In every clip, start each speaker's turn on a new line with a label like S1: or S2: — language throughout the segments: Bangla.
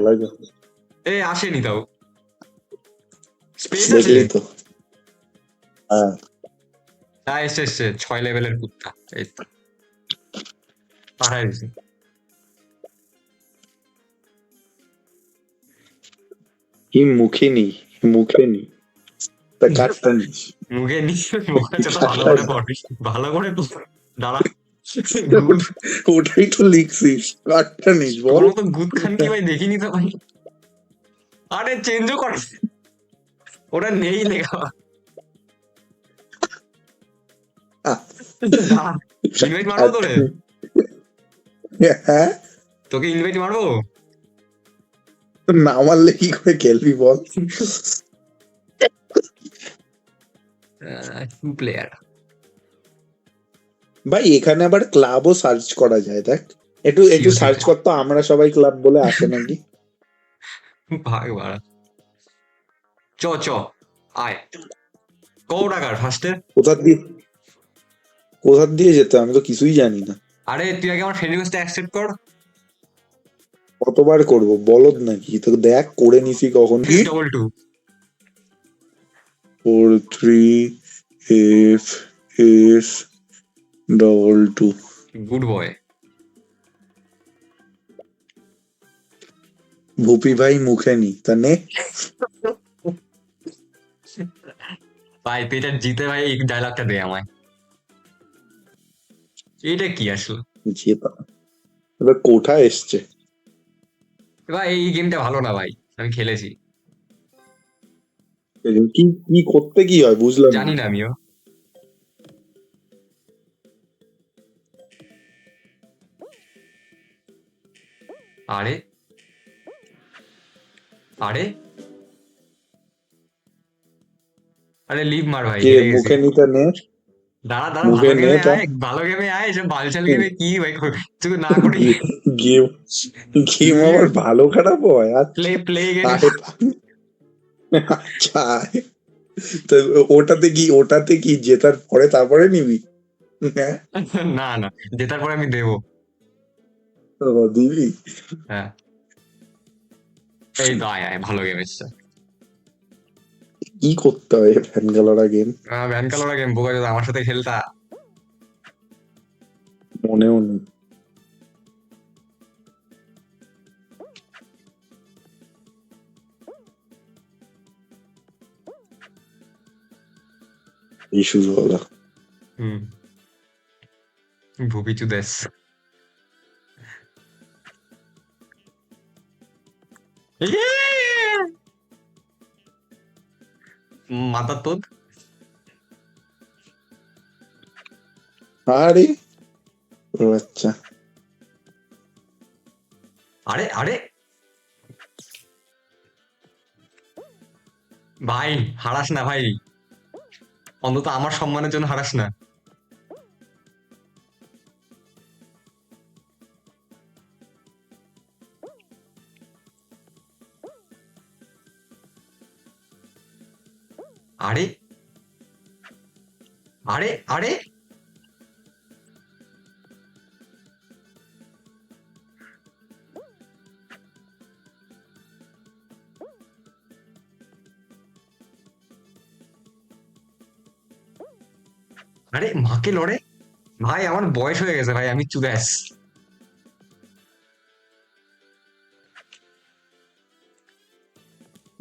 S1: লাগে।
S2: এ আসেনি তাও, স্পেস আছে।
S1: দেখলি তো? হ্যাঁ,
S2: হ্যাঁ এসছে এসছে, 6 লেভেলের কুত্তা, এই তো পাঠাই দিছি।
S1: মুখে নি তা কাঠটা নিস।
S2: মুখে নিয়ে মনে হচ্ছে তো ভালো
S1: কাঠটা
S2: করে
S1: নি।
S2: পড়, ভালো করে পড়। দাঁড়া, গুড।
S1: ওটাই তো লিখছিস, কাঠটা নিস
S2: তোর
S1: বল।
S2: মতো গুদ খান কি ভাই দেখিনি তো ভাই। আরে চেঞ্জও করে, ওটা নেই লেখা। দাঁড়া, ইনভাইট মারবো তোরে,
S1: হ্যাঁ,
S2: তোকে ইনভাইট মারবো।
S1: না মারলে কি করে খেলবি বল?
S2: Two player.
S1: ভাই এখানে আবার ক্লাবও সার্চ করা যায়, দেখ। একটু একটু
S2: সিওসি
S1: সার্চ
S2: ভাই,
S1: করতো, আমরা সবাই ক্লাব বলে আসে নাকি।
S2: ভাগ বাড়া। চ চ, আয়। কত টাকার ফার্স্টে?
S1: কোথা দিয়ে কোথা দিয়ে যেতে আমি তো কিছুই জানি না।
S2: আরে তুই আগে আমার ফ্রেন্ড রিকোয়েস্টটা অ্যাকসেপ্ট কর।
S1: কতবার করব, বলদ নাকি? তো দেখ করে নিছি কখন কি।
S2: 622।
S1: 43FS22।
S2: Good boy.
S1: ভুপি ভাই মুখে নি তা নে।
S2: ভাই তুই এটা জিতে ভাই এই ডায়লগটা দে আমায়। এটা কি আসলে?
S1: জেতা এবার কোথায় এসছে?
S2: ভাই এই গেমটা ভালো না ভাই, আমি খেলেছি।
S1: কি কি করতে কি হয় বুঝলাম
S2: জানি
S1: না।
S2: না আমিও। আরে আরে আরে লিভ মার ভাই,
S1: কে
S2: হেরে গেছি।
S1: মুখে নিতে নে?
S2: দাঁড়া দাঁড়া,
S1: মুখে
S2: ভালো
S1: নে
S2: গেমে
S1: তা।
S2: আয়, ভালো গেমে আয়, এসব বালচাল গেমে কি ভাই তুই না করে।
S1: গেম গেম আবার ভালো খারাপ হয়?
S2: প্লে
S1: আচ্ছা,
S2: প্লে গেম।
S1: আয়। আচ্ছা আয়। তো ওটাতে কি জেতার পরে তারপরে নিবি? হ্যাঁ,
S2: না না, জেতার পরে আমি দেবো।
S1: ও দিবি।
S2: হ্যাঁ, এই তো আয় আয়, ভালো গেম এসছে।
S1: কি করতে হয় ফ্যান গালারা গেম?
S2: ভ্যান কালোরা গেম, বোকা যদি আমার সাথে খেলতা।
S1: মনেও নেই। এই শুরু হলো।
S2: হুম, ভুবি চুদেস। মাথা তোদ।
S1: আরে ও আচ্ছা।
S2: আরে আরে ভাই, হারাস না ভাই, অন্তত আমার সম্মানের জন্য হারাস না। আরে আরে আরে আরে মাকে লড়ে। ভাই আমার বয়স হয়ে গেছে ভাই, আমি চুদাস।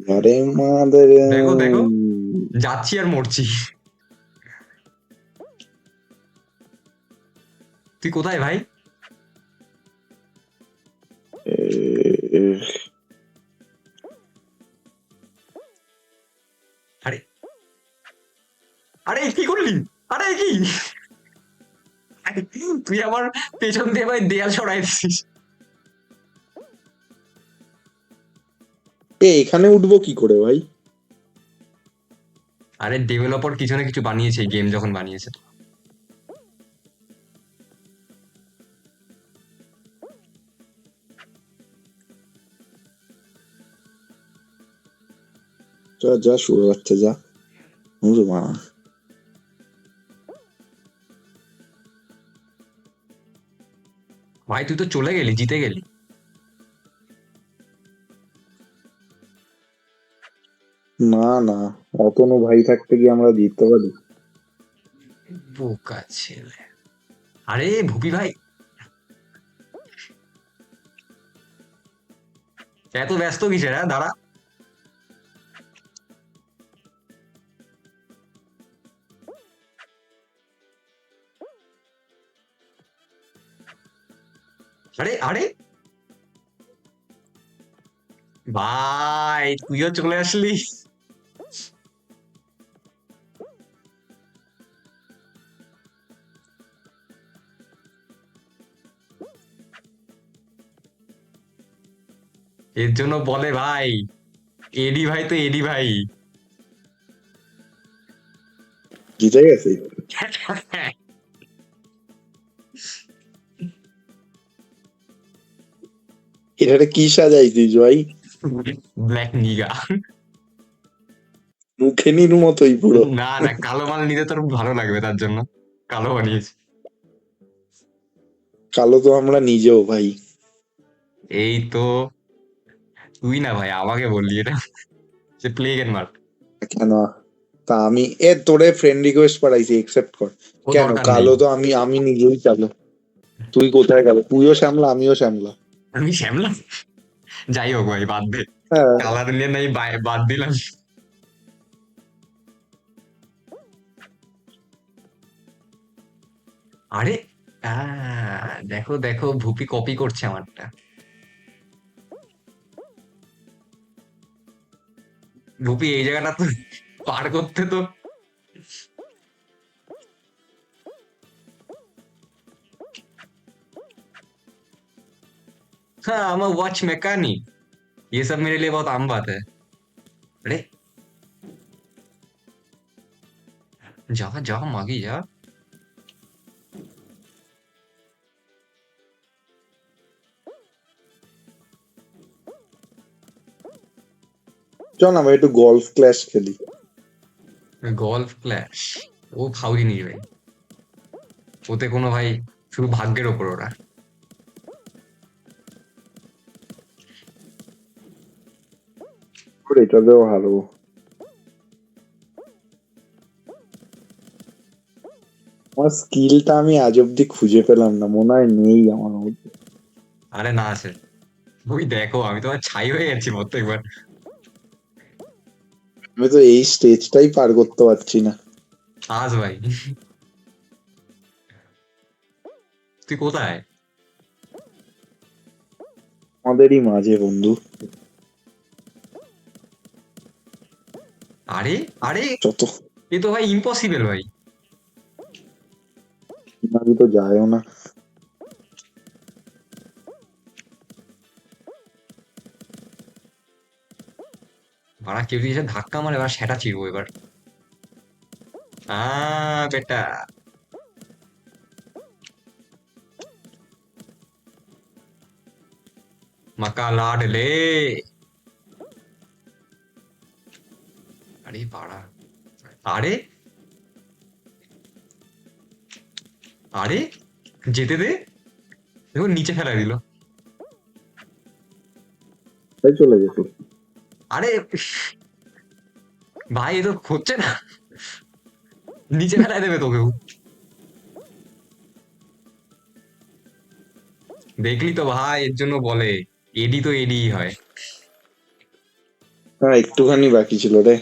S1: আরে মাদের।
S2: দেখো দেখো, যাচ্ছি আর মরছি। তুই কোথায় ভাই? আরে আরে কি করলি? আরে কি, আরে, তুই আমার পেছন দিয়ে ভাই দেয়াল সরাই দিছিস।
S1: এখানে উঠবো কি করে ভাই?
S2: আরে ডেভেলপার কিছু না কিছু বানিয়েছে এই গেম যখন বানিয়েছে।
S1: যা যা শুরু হচ্ছে যা। বুঝলো মা।
S2: ভাই তুই তো চলে গেলি, জিতে গেলি।
S1: না না, অতনু ভাই থাকতে কি আমরা জিততে পারি?
S2: বোকা ছেলে। আরে ভুপি ভাই, এত ব্যস্ত কিসের? হ্যাঁ দাঁড়া। আরে আরে ভাই, তুইও চলে আসলি। এর জন্য বলে ভাই, এডি ভাই তো এডি ভাই।
S1: জিতে গেছে। এটা কি সাজাইছিস ভাই?
S2: ব্ল্যাক নিগা।
S1: মুখে নির মতোই পুরো।
S2: না না, কালো মাল নিতে তোর ভালো লাগবে তার জন্য কালো বানিয়েছি।
S1: কালো তো আমরা নিজেও ভাই।
S2: এই তো, তুই না ভাই আমাকে বললি এটা, সে প্লে গেম মার।
S1: কেন? তা আমি তোরে ফ্রেন্ড রিকোয়েস্ট পাঠাইছি, একসেপ্ট কর।
S2: ও
S1: কেন
S2: দরকার নেই।
S1: কালো তো আমি আমি নিজেই কালো। তুই কোথায় গেল? তুইও শ্যামলা আমিও শ্যামলা।
S2: আমি শ্যামলা? যাই হোক ভাই, বাদ দে।
S1: হ্যাঁ।
S2: কালার নিয়ে নাই বাদ দিলাম। আরে দেখো দেখো, ভুপি কপি করছে আমারটা। ভুপি এই জায়গাটা তো পার করতে তো। हाँ I'm a वॉच मैकेनिक, ये सब मेरे लिए बहुत आम बात है। अरे जा जा मागी जा।
S1: চল না ভাই একটু গলফ ক্ল্যাশ খেলি।
S2: Golf clash? ও ফাউ জিনিস ভাই, ওতে কোনো ভাই, শুধু ভাগ্যের ওপর ওরা।
S1: ওরে, এটাতেও হারবো। আমার স্কিলটা আমি আজ অব্দি খুঁজে পেলাম না, মনে হয় নেই আমার মধ্যে।
S2: আরে না আছে, ওই দেখো আমি তোমার ছাই হয়ে গেছি প্রত্যেকবার।
S1: আমি তো এই স্টেজটাই পার করতে পারছি না।
S2: আজ ভাই, তুই কোথায়?
S1: আমাদেরই মাঝে বন্ধু।
S2: আরে আরে,
S1: যত
S2: এ তো ভাই ইম্পসিবল ভাই।
S1: আমি তো যায়ও না।
S2: ভাড়া কেউ যদি এসে ধাক্কা মারে, এবার সেটা চিরবো এবার। বেটা, মাকা লাডলে। আরে বাড়া, আরে আরে, যেতে দে। দেখো নিচে ফেলা দিল।
S1: তাই চলে গেছে।
S2: আরে ভাই, এ তো হচ্ছে না, নিচে ফেলাই দেবে তোকেও। দেখলি তো ভাই, এর জন্য বলে এডি তো এডি হয়।
S1: হ্যাঁ, একটুখানি বাকি ছিল রে।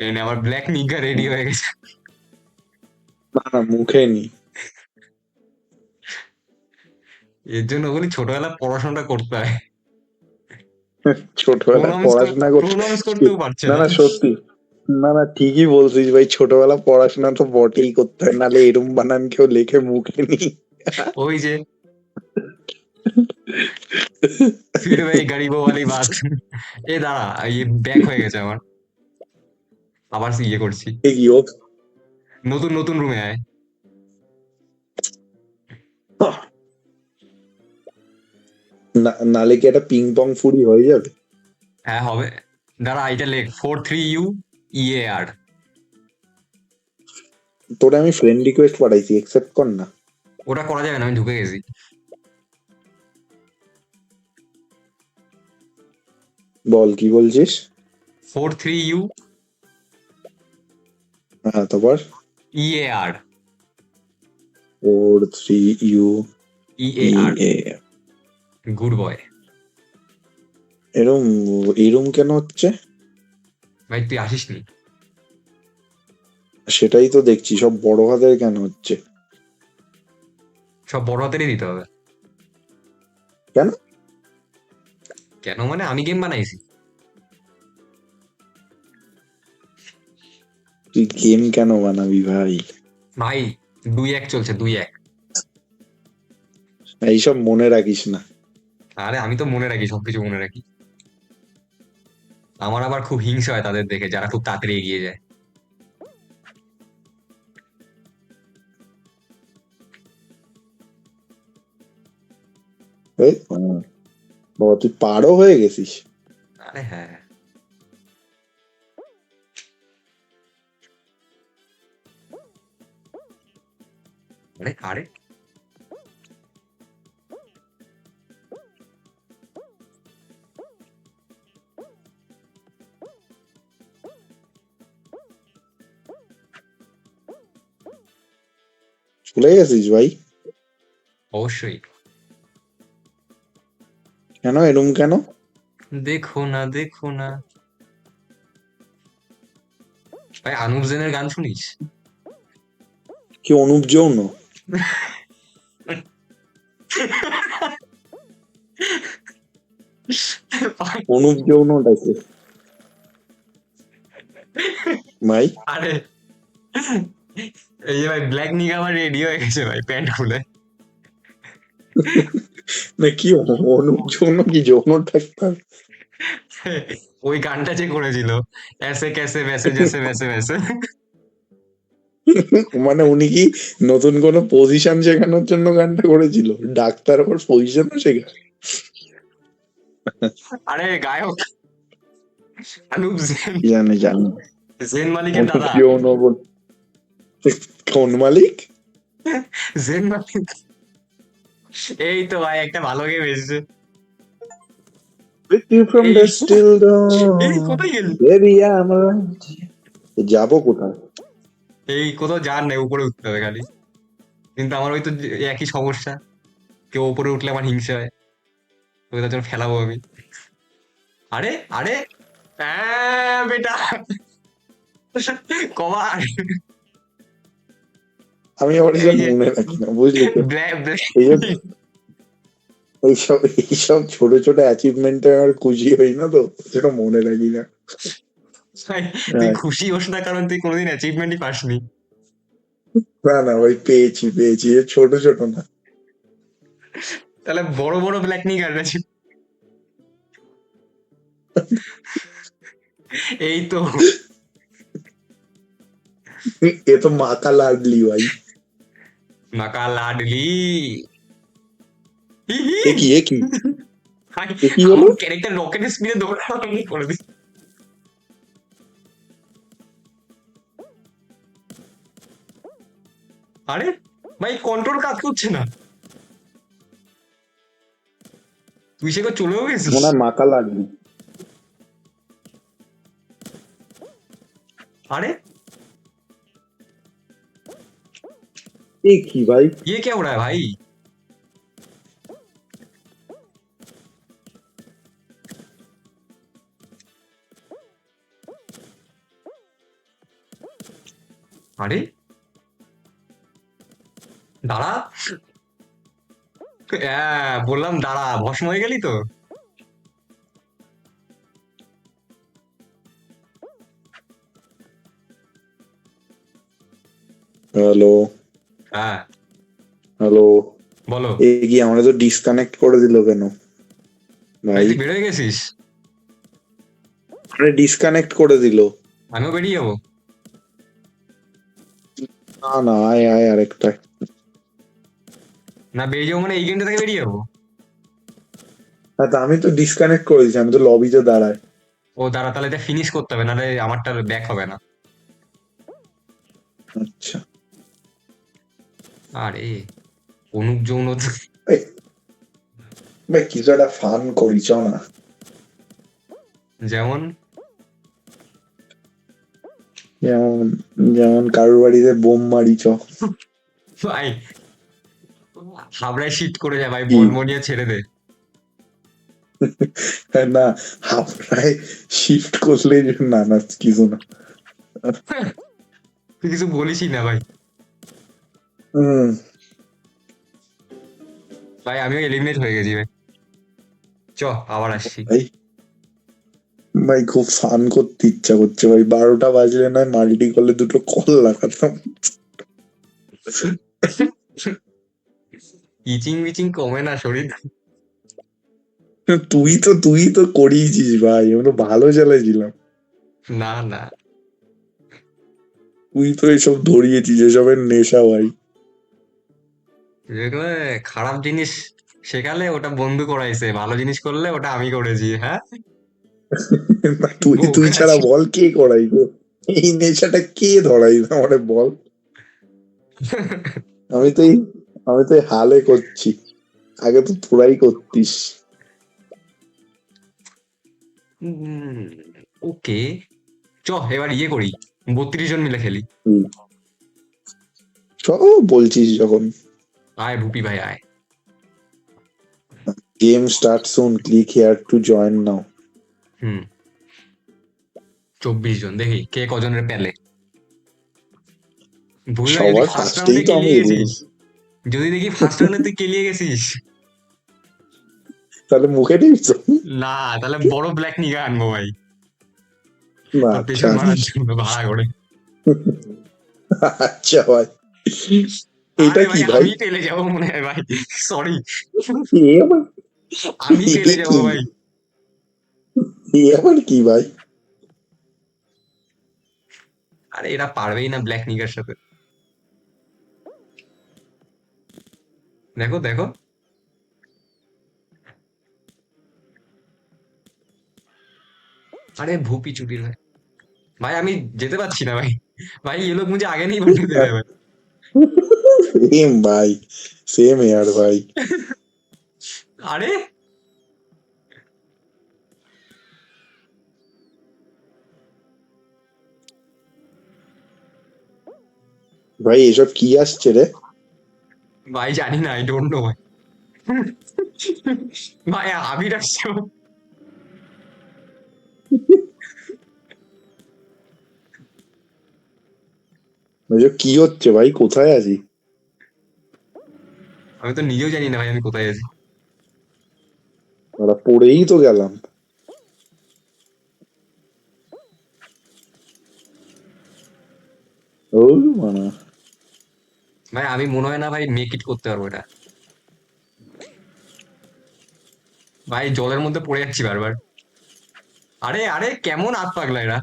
S2: এনে আমার ব্ল্যাক নিগা রেডি হয়ে গেছে।
S1: না না, মুখে নি।
S2: এর জন্য বলি ছোটবেলা পড়াশোনাটা করতে হয়।
S1: ছোটবেলায় পড়াশোনা করতে।
S2: প্রোনাউন্স করতেও পারছে
S1: না
S2: না।
S1: না, সত্যি। না না, ঠিকই বলছিস ভাই, ছোটবেলা পড়াশোনা তো বটেই করতে হয়, নাহলে এরম বানান কেউ লেখে মুখে নি।
S2: ওই যে, ফির ভাই গরিবো वाली बात। এ দাঁড়া, এই ব্যাক হয়ে গেছে আমার, আবার ইয়ে করছি।
S1: এ কি ও?
S2: নতুন নতুন রুমে আয়।
S1: নালে কি একটা পিং পং ফুড়ি হয়ে যাবে?
S2: হ্যাঁ হবে। দাঁড়া, এটা লেখ 43UEAR।
S1: তোরে আমি ফ্রেন্ড রিকোয়েস্ট পাঠাইছি, একসেপ্ট কর না।
S2: ওটা করা যাবে না, আমি ঢুকে গেছি।
S1: বল কি বলছিস?
S2: 43U
S1: হ্যাঁ, তারপর
S2: EAR
S1: 43U
S2: EAR
S1: এ।
S2: Good boy.
S1: এরম এরম কেন হচ্ছে?
S2: ভাই তুই আসিস নি?
S1: সেটাই তো দেখছি, সব বড় হাতের কেন হচ্ছে?
S2: সব বড় হাতেরই দিতে হবে।
S1: কেন?
S2: কেন মানে আমি গেম বানাইছি।
S1: তুই গেম কেন বানাবি ভাই?
S2: ভাই 2-1 চলছে, 2-1।
S1: এইসব মনে রাখিস না।
S2: আরে আমি তো মনে রাখি, সবকিছু মনে রাখি। আমার আবার খুব হিংসা হয় তাদের দেখে যারা খুব তাড়াতাড়ি এগিয়ে যায়।
S1: এই, বাবা তুই পারও হয়ে গেছিস।
S2: আরে হ্যাঁ। আরে আরে
S1: চলে গেছিস ভাই?
S2: অবশ্যই।
S1: কেন এরম কেন?
S2: দেখো না দেখো না। ভাই অনুপ জেনের গান শুনিস?
S1: কি অনুপ যৌন? অনুপ যৌনটাকে ভাই?
S2: আরে এই যে ভাই ব্ল্যাক নিগা আমার রেডি হয়ে গেছে ভাই প্যান্ট খুলে।
S1: না কি অনুপ যৌন কি যৌন ডাক্তার?
S2: ওই গানটা যে করেছিল, এসে ক্যাসে ভেসে জেসে ভেসে ভেসে।
S1: মানে উনি কি নতুন কোনো পজিশন শেখানোর জন্য গানটা করেছিল? ডাক্তার আবার পজিশনও শেখায়?
S2: আরে গায়ক অনুপ জেন,
S1: কি জানি জানি।
S2: জেন মালিকের
S1: অনুপ
S2: দাদা।
S1: যৌন কোন মালিক?
S2: জেন মালিক। এই তো ভাই একটা ভালো গেম এসেছে।
S1: With you from
S2: এই
S1: dusk till
S2: এই
S1: dawn,
S2: কোথায় গেলি?
S1: baby I'm right here. যাবো কোথায়?
S2: এই কোথাও যার নেই, উপরে উঠতে হবে খালি। কিন্তু আমার ওই তো একই সমস্যা, কেউ উপরে উঠলে আমার হিংসা হয়, তো তার জন্য ফেলাবো আমি। আরে আরে হ্যাঁ বেটা, কমার।
S1: আমি আবার
S2: এই
S1: এসব
S2: যে
S1: মনে রাখি না, বুঝলি তো?
S2: Black black.
S1: এইসব এইসব ছোট ছোট অ্যাচিভমেন্টে আমার খুশি হই না তো, সেটা মনে রাখি না।
S2: তুই
S1: হ্যাঁ।
S2: খুশি হোস না কারণ তুই কোনোদিন অ্যাচিভমেন্টই পাসনি।
S1: না না ভাই, পেয়েছি পেয়েছি, এ ছোট ছোট না।
S2: তাহলে বড় বড় ব্ল্যাক নিগার আছে। এই তো।
S1: এ তো মাকা লাডলি ভাই।
S2: নাকা লাডলি।
S1: এ কি এ কি?
S2: ভাই,
S1: এ কি হলো?
S2: আমার ক্যারেক্টার রকেটের স্পিডে দৌড়ানো করে দিই। আরে ভাই কন্ট্রোল কাজ করছে না, তুই সে চলেও গেছিস।
S1: মনে হয় মাকা লাডলি।
S2: আরে
S1: এ কি ভাই?
S2: ये क्या हो रहा है भाई? আরে দাঁড়া। হ্যাঁ বললাম দাঁড়া, ভস্ম হয়ে গেলি তো।
S1: হ্যালো?
S2: হ্যাঁ
S1: হ্যালো?
S2: বলো।
S1: এ কি আমরা তো ডিসকানেক্ট করে দিল কেন
S2: ভাই
S1: ভাই?
S2: তুই বেরোয় গেছিস?
S1: আরে ডিসকানেক্ট করে দিল।
S2: আমিও বেরিয়ে যাবো?
S1: না না, আয় আয় আরেকটা।
S2: না বেরিয়ে যাবো মানে এই গেমটা থেকে বেরিয়ে যাবো?
S1: হ্যাঁ, তা আমি তো ডিসকানেক্ট করে দিচ্ছি, আমি তো লবিতে দাঁড়াই।
S2: ও দাঁড়া, তাহলে এটা ফিনিশ করতে হবে, নাহলে আমারটা ব্যাক হবে না।
S1: আচ্ছা।
S2: আরে অনুপ যৌন।
S1: এই, ভাই কিছু একটা ফান করি চ না।
S2: যেমন
S1: যেমন যেমন কারোর বাড়িতে বোম মারি চ।
S2: ভাই হাবড়ায় শিফট করে যা ভাই,
S1: কি?
S2: বনবনিয়া ছেড়ে দে।
S1: না, হাবড়ায় শিফট করলে না না কিছু না।
S2: তুই কিছু বলিসই না ভাই।
S1: হুম।
S2: ভাই আমিও এলিমিনেট হয়ে গেছি ভাই। চ আবার আসছি।
S1: ভাই ভাই খুব ফান করতে ইচ্ছা করছে ভাই, 12টা বাজলে নয় মাল্টি কলে দুটো কল লাগাতাম।
S2: ইচিং বিচিং কমে না শরীর।
S1: তুই তো করিয়েছিস ভাই, আমরা ভালো চালাইছিলাম।
S2: না না,
S1: তুই তো এসব ধরিয়েছিস, এসবের নেশা ভাই।
S2: যেগুলো খারাপ জিনিস শেখালে ওটা বন্ধু করাইছে, ভালো জিনিস করলে ওটা আমি করেছি, হ্যাঁ।
S1: না, তুই তুই
S2: বোকা
S1: ছাড়া
S2: আছি।
S1: বল কে করাইবে? এই নেশাটা কে ধরাইবে আমারে বল? আমি তো এই আমি তো এই হালে করছি, আগে তো তোরাই করতিস।
S2: ওকে, চ এবার ইয়ে করি, 32 জন মিলে খেলি।
S1: হুম। চ, বলছিস যখন।
S2: আয় ভুপি ভাই আয়।
S1: Game start soon, click here to join now.
S2: হুম, 24 জন, দেখি কে কজনের পেলে। ভুল ভাই যদি
S1: সবার
S2: ফার্স্ট
S1: ফার্স্টেই
S2: রাউন্ডে
S1: তো আমি
S2: কেলিয়ে
S1: রুল।
S2: গেছিস, যদি দেখি ফার্স্ট রাউন্ডে তুই কেলিয়ে গেছিস,
S1: তাহলে মুখে টিপস?
S2: না তাহলে বড় ব্ল্যাক নিগা আনবো ভাই,
S1: না,
S2: তোর
S1: আচ্ছা
S2: পেছন মারার
S1: আনিস।
S2: জন্য ভাড়া করে।
S1: আচ্ছা ভাই, এটা
S2: আরে
S1: কি
S2: ভাই
S1: ভাই?
S2: আমি পেলে যাবো মনে হয় ভাই, সরি,
S1: এ আবার
S2: আমি
S1: এ
S2: পেলে যাবো
S1: কি?
S2: ভাই।
S1: আবার কি ভাই?
S2: আরে এরা পারবেই না ব্ল্যাক নিগার সাথে, দেখো দেখো। আরে ভুপি চুদির ভাই, ভাই আমি যেতে পারছি না ভাই, भाई ये लोग मुझे आगे नहीं बढ़ने दे रहे भाई।
S1: সেম ভাই, সেম ইয়ার ভাই।
S2: আরে
S1: ভাই এসব কি আসছে রে?
S2: ভাই জানি না, আই ডোন্ট নো ভাই। ভাই আবির আসছে।
S1: এসব কি হচ্ছে ভাই, কোথায় আছি?
S2: আমি তো নিজেও জানি না ভাই আমি কোথায় আছি।
S1: আমরা পড়েই তো গেলাম। ও মানে,
S2: ভাই আমি মনে হয় না ভাই মেক ইট করতে পারবো এটা। ভাই জলের মধ্যে পড়ে যাচ্ছি বারবার। আরে আরে কেমন আত পাগলা এরা,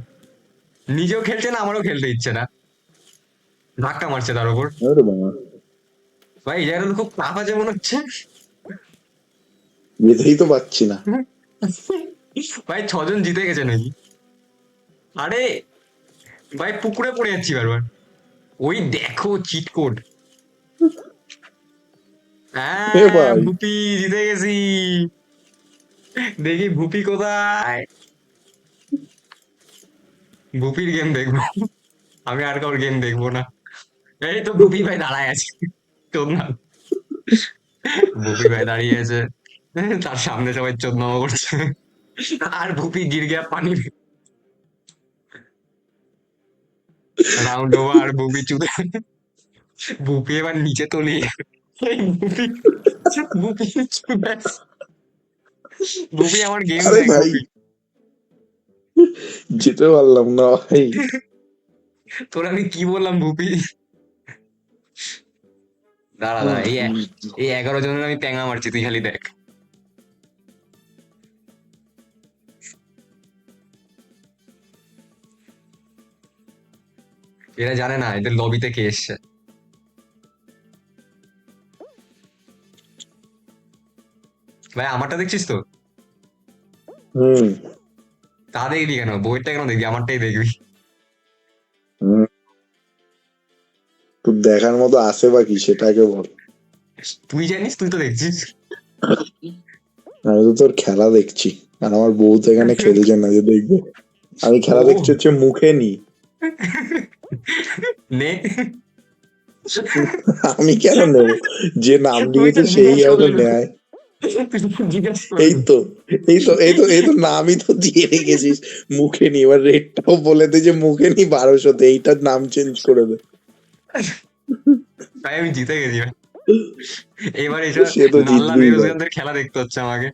S2: নিজেও খেলছে না আমারও খেলতে ইচ্ছে না, ধাক্কা মারছে তার উপর।
S1: আরে বাবা,
S2: ভাই এই জায়গাটা তো খুব টাফ আছে মনে হচ্ছে।
S1: যেতেই তো পাচ্ছি না।
S2: ভাই 6 জন জিতে গেছে নাকি? আরে ভাই পুকুরে পড়ে যাচ্ছি বারবার। ওই দেখো চিট কোড।
S1: এ
S2: হ্যাঁ
S1: ভাই,
S2: ভুপি, জিতে গেছি। দেখি ভুপি কোথায়, ভুপির গেম দেখবো, আমি আর কারোর গেম দেখবো না। এই তো ভুপি ভাই দাঁড়ায় আছে, চোদ না, ভুপি ভাই দাঁড়িয়ে আছে, তার সামনে সবাই চোদনামা করছে, আর ভুপি গির গিয়া পানি। রাউন্ড ওভার, ভুপি চুদে, ভুপি এবার নিচে তলিয়ে, এই ভুপি, ভুপি চুদে, ভুপি আমার গেম
S1: আরে
S2: দেখ
S1: ভাই,
S2: ভুপি।
S1: যেতে পারলাম না ভাই।
S2: তোর আমি কি বললাম ভুপি, দাঁড়া দাঁড়া, এই 11 জনের আমি প্যাঙা মারছি, তুই খালি দেখ। এরা জানে না এদের লবিতে কে এসছে। ভাই আমারটা দেখছিস তো?
S1: হুম।
S2: তা দেখবি কেন, বইটা কেন দেখবি, আমারটাই দেখবি।
S1: হুম, তোর দেখার মতো আছে বা কি সেটাকে বল।
S2: তুই জানিস, তুই তো দেখছিস।
S1: আমি তো তোর খেলা দেখছি। আর আমার বউ তো এখানে খেলছে না যে দেখবে। আমি খেলা
S2: ও
S1: দেখছি হচ্ছে মুখে নি।
S2: নে,
S1: আমি কেন নেব? যে নাম
S2: তুই তো
S1: দিয়েছে সেই
S2: জিজ্ঞাসা
S1: হয়তো
S2: করলি না,
S1: নেয়।
S2: তুই তো জিজ্ঞাসা
S1: এই
S2: করলি।
S1: তো এই তো নামই তো দিয়ে রেখেছিস মুখে নি। এবার রেটটাও বলে দে যে মুখে নি 1200-তে, এইটার নাম চেঞ্জ করে দে।
S2: তাই আমি জিতে গেছি ভাই। এবার এসব
S1: সে তো
S2: নাল্লা
S1: জিতবেই ভাই,
S2: বেরোজগানদের খেলা দেখতে হচ্ছে আমাকে।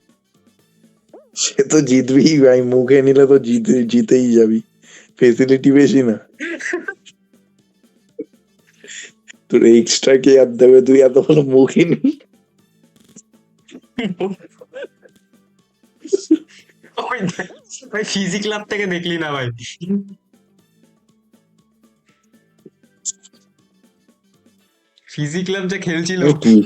S1: সে তো জিতবেই ভাই, মুখে নিলে তো জিতেই যাবি। ফেসিলিটি বেশি না তোর, এক্সট্রা কে আর দেবে? তুই এত ভালো মুখে নি।
S2: ওই দেখ, ভাই ফিজি ক্লাব থেকে দেখলি না ভাই? ফিজি ক্লাব যে খেলছিল,
S1: কি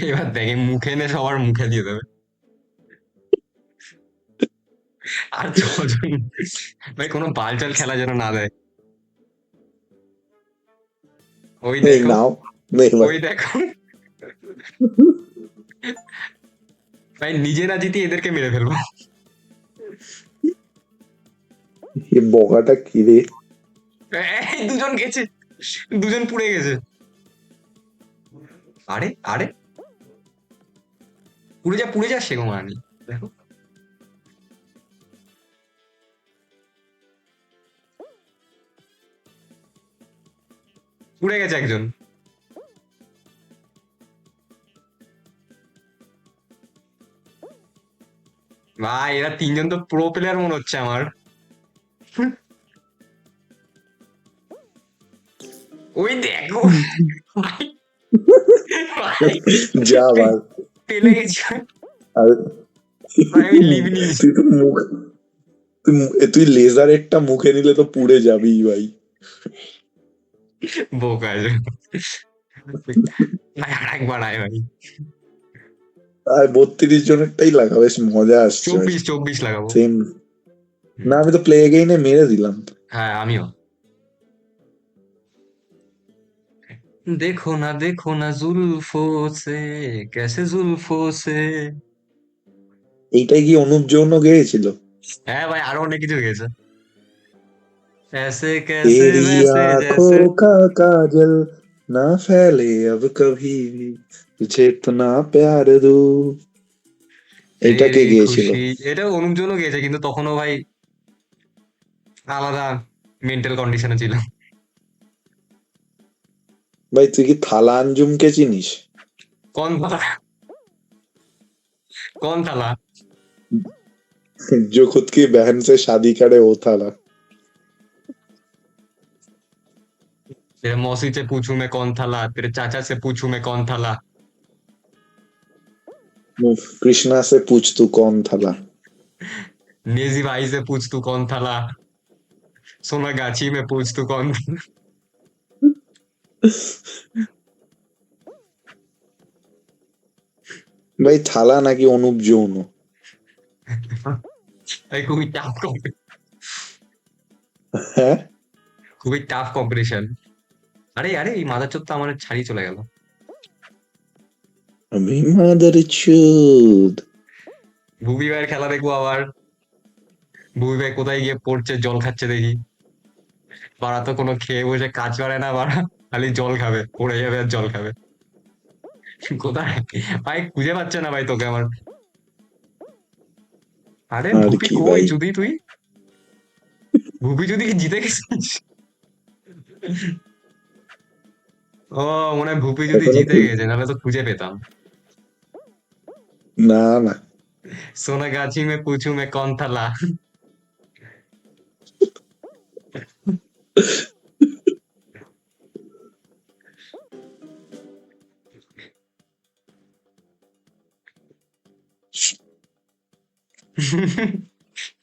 S2: এবার দেখে মুখে নে সবার মুখে দিয়ে দেবে। আর ছজন, ভাই কোনো বালচাল খেলা যেন না দেয়। ওই
S1: এই
S2: দেখো,
S1: নাও, নে ভাই।
S2: ওই দেখো, ভাই নিজে না জিতি এদেরকে মেরে ফেলবো।
S1: এ বকাটা কি রে?
S2: এই দুজন গেছে, দুজন পুড়ে গেছে। আরে আরে, পুড়ে যা সে গোমানি। দেখো, পুড়ে গেছে একজন। ভাই এরা তিনজন তো প্রো প্লেয়ার মনে হচ্ছে আমার। ওই দেখো, ভাই, ভাই,
S1: যা ভাই।
S2: পেলে গেছি।
S1: আর
S2: ভাই আমি লিভ নিয়েছি।
S1: তুই তো মুখ, তুই লেজারেরটা মুখে নিলে তো পুড়ে যাবেই ভাই।
S2: বোকা যে। ভাই আর একবার আয় ভাই।
S1: আর 32 জনেরটাই লাগা, বেশ মজা আসছে ভাই।
S2: 24 লাগাবো।
S1: সেম।
S2: হুম,
S1: না, আমি তো প্লে এগেইনে মেরে দিলাম।
S2: হ্যাঁ আমিও। देखो ना जुल्फों से, कैसे जुल्फों से।
S1: এইটাই কি অনুপ যৌন গেয়েছিল?
S2: হ্যাঁ ভাই আরো অনেক কিছু গেছে। ऐसे कैसे
S1: तेरी
S2: वैसे जैसे।
S1: आंखों का काजल ना फैले अब कभी भी, तुझे इतना प्यार दूं। এইটা কে
S2: तेरी
S1: গেয়েছিল?
S2: খুশি, এটাও অনুপ জনও গেছে কিন্তু তখনও ভাই আলাদা মেন্টাল কন্ডিশনে ছিল।
S1: ভাই তুই কি থালা আঞ্জুমকে চিনিস?
S2: কোন থালা, কোন থালা?
S1: जो खुद की बहन से शादी करे वो थाला।
S2: तेरे मौसी से पूछूं मैं कौन थाला, तेरे चाचा से पूछूं मैं कौन थाला।
S1: कृष्णा से पूछ तू कौन थाला।
S2: नेजी भाई से पूछ तू कौन थाला, सोना गाछी में पूछ तू कौन थाला।
S1: ভাই থালা নাকি অনুপ যৌন?
S2: ভাই খুবই টাফ,
S1: হ্যাঁ,
S2: খুবই টাফ কম্পিটিশন। আরে আরে এই মাদার চোদ তো আমার ছাড়িয়ে চলে গেল।
S1: আমি মাদার চোদ।
S2: ভুবি ভাইয়ের খেলা দেখবো আবার। ভুবি ভাই কোথায় গিয়ে পড়ছে, জল খাচ্ছে দেখি। পাড়া তো কোনো খেয়ে বসে কাজ করে না পাড়া, খালি জল খাবে, পড়ে যাবে আর জল খাবে। কোথায় ভাই খুঁজে পাচ্ছে না ভাই তোকে আমার। আরে
S1: আর
S2: ভুপি
S1: কি
S2: কই
S1: ভাই?
S2: যদি তুই, ভুপি যদি জিতে গেছিস। ও মনে হয় ভুপি যদি
S1: এখনো
S2: জিতে গেছে তাহলে তো খুঁজে পেতাম।
S1: না না।
S2: सोनागाछी में पूछूं मैं कौन था ला।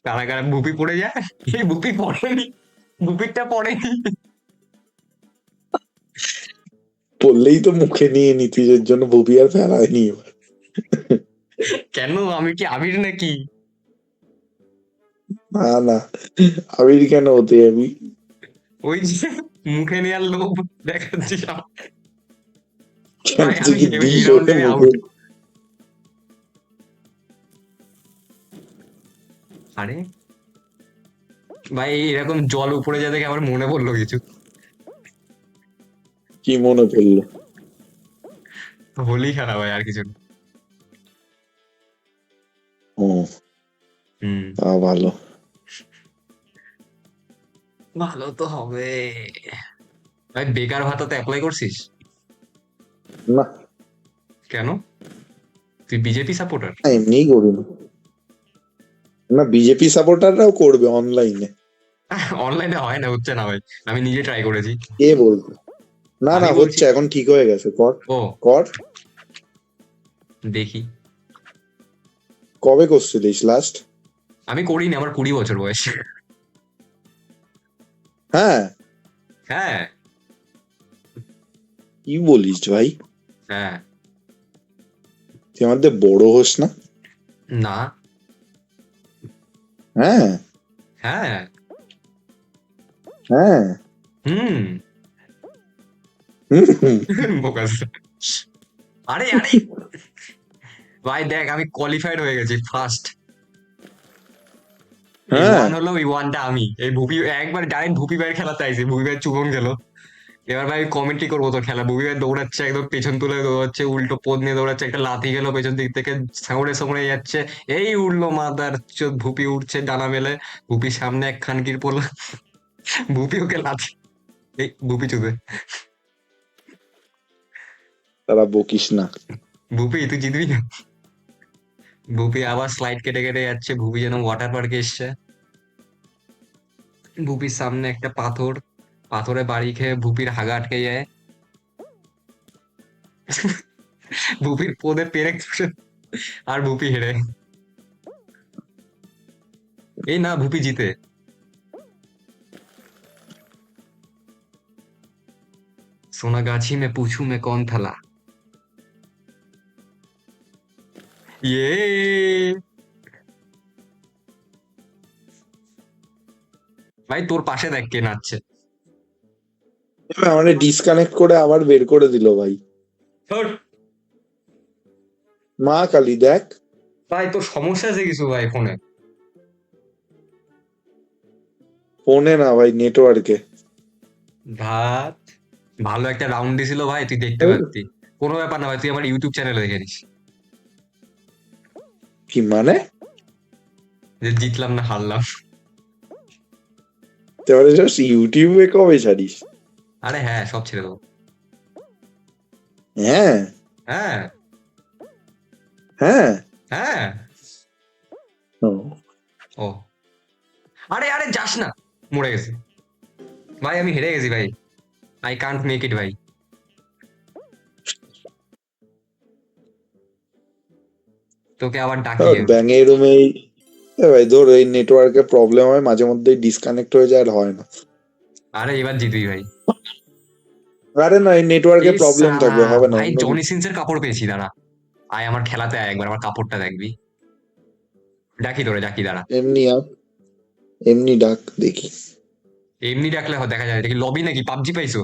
S2: কারা কারা ভুপি পড়ে যায়, এই ভুপি পড়েনি, ভুপিরটা পড়েনি।
S1: বললেই তো মুখে নিয়ে নিতিস, এর জন্য ববি আর ফেলায়নি এবার।
S2: কেন আমি কি আবির নাকি?
S1: না না, আবির কেন হতে যাবি?
S2: ওই যে মুখে নেওয়ার লোভ দেখাচ্ছিস
S1: কেন
S2: ভাই
S1: তুই
S2: আমি
S1: কি
S2: এই
S1: দিস ওকে
S2: রাউন্ডে
S1: মুখে?
S2: আউট। আরে ভাই এরকম জল উপরে যা দেখে আমার মনে পড়লো কিছু।
S1: কি মনে পড়লো?
S2: হোলি খেলা ভাই, আর কিছু না।
S1: ও,
S2: হুম,
S1: তা ভালো।
S2: ভালো তো হবে। ভাই বেকার ভাতাতে অ্যাপ্লাই করছিস?
S1: না,
S2: কেন? তুই বিজেপি সাপোর্টার?
S1: এমনিই করিনি। না, বিজেপি সাপোর্টাররাও করবে অনলাইনে।
S2: অনলাইনে হয় না, হচ্ছে না ভাই। আমি নিজে ট্রাই করেছি।
S1: কে বলবে? না
S2: আমি
S1: না,
S2: বলছি।
S1: হচ্ছে, এখন ঠিক হয়ে গেছে। কর
S2: ও,
S1: কর।
S2: দেখি।
S1: কবে করছিলিস লাস্ট?
S2: আমি করিনি, আমার 20 বছর বয়স।
S1: হ্যাঁ,
S2: হ্যাঁ।
S1: কি বলিস ভাই?
S2: হ্যাঁ।
S1: তুই আমাদের বড় হোস না?
S2: না।
S1: হ্যাঁ
S2: হ্যাঁ।
S1: হ্যাঁ।
S2: হুম।
S1: হুম, হুম।
S2: বোকাস। আরে আরে ভাই দেখ, আমি কোয়ালিফাইড হয়ে গেছি ফার্স্ট। এই
S1: হ্যাঁ,
S2: ওয়ান হলো, ওই ওয়ানটা আমি এই ভুপি একবার ডাইরেক্ট ভুপি ভাইয়ের খেলাতে আইছি, ভুপি ভাই চুবন গেল। এবার ভাই কমেন্ট্রি করবো তো খেলা, ভুপি ভাই দৌড়াচ্ছে একদম পেছন তুলে দৌড়াচ্ছে, উল্টো পদ নিয়ে দৌড়াচ্ছে, একটা লাথি গেল পেছন দিক থেকে, সামড়ে সামড়ে যাচ্ছে। এই উঠলো মাদার চোদ, ভুপি উঠছে ডানা মেলে, ভুপি সামনে এক খানকির পোলা, ভুপি ওকে লাথি। এই ভুপি চুদে।
S1: তারা বকিস না।
S2: ভুপি তুই জিতবি না। ভুপি আবার স্লাইড কেটে কেটে যাচ্ছে, ভুপি যেন ওয়াটার পার্কে এসছে। ভুপির সামনে একটা পাথর, পাথরে বাড়ি খেয়ে ভুপির হাগা আটকে যায়। ভুপির পোদে পেরেক ধরে, আর ভুপি হেরে। এই না, ভুপি জিতে। सोनागाछी में पूछूं मैं कौन थला। ইয়ে ভাই তোর পাশে দেখ কে নাচছে।
S1: এবার আমাদের ডিসকানেক্ট করে আবার বের করে দিল ভাই।
S2: ধুর,
S1: মা কালী, দেখ।
S2: ভাই তোর সমস্যা আছে কিছু ভাই ফোনে?
S1: ফোনে না ভাই, নেটওয়ার্কে।
S2: ভাত, ভালো একটা রাউন্ড দিছিল ভাই, তুই দেখতে পারতি। কোনো ব্যাপার না ভাই, তুই আমার ইউটিউব চ্যানেলে দেখে নিস
S1: কি মানে?
S2: যে জিতলাম না হারলাম।
S1: তাহলে জাস্ট ইউটিউবে কবে ছাড়িস?
S2: আরে হ্যাঁ, সব ছেড়ে দেবো।
S1: হ্যাঁ
S2: হ্যাঁ।
S1: হ্যাঁ।
S2: হ্যাঁ।
S1: ও,
S2: ও, আরে আরে যাস না, মরে গেছি ভাই, আমি হেরে গেছি ভাই। আই কান্ট মেক ইট ভাই। তোকে আবার ডাকি আমি।
S1: ব্যাঙের রুমেই। ভাই ধর, এই নেটওয়ার্কের প্রবলেম হয় মাঝে মধ্যেই, ডিসকানেক্ট হয়ে যায় আর হয় না।
S2: আরে এবার জিতবি ভাই।
S1: আরে না, এই নেটওয়ার্কের
S2: এই
S1: প্রবলেম
S2: সালা,
S1: থাকবে, হবে না,
S2: ভাই
S1: অন্য
S2: জনি
S1: কিছু।
S2: সিন্সের কাপড় পেয়েছি, দাঁড়া। আয় আমার খেলাতে আয় একবার, আমার কাপড়টা দেখবি। ডাকি তোরে, ডাকি দাঁড়া।
S1: এমনি আপ, এমনি ডাক দেখি।
S2: এমনি ডাকলে দেখা যায়, দেখি লবি নাকি পাবজি পাইছো?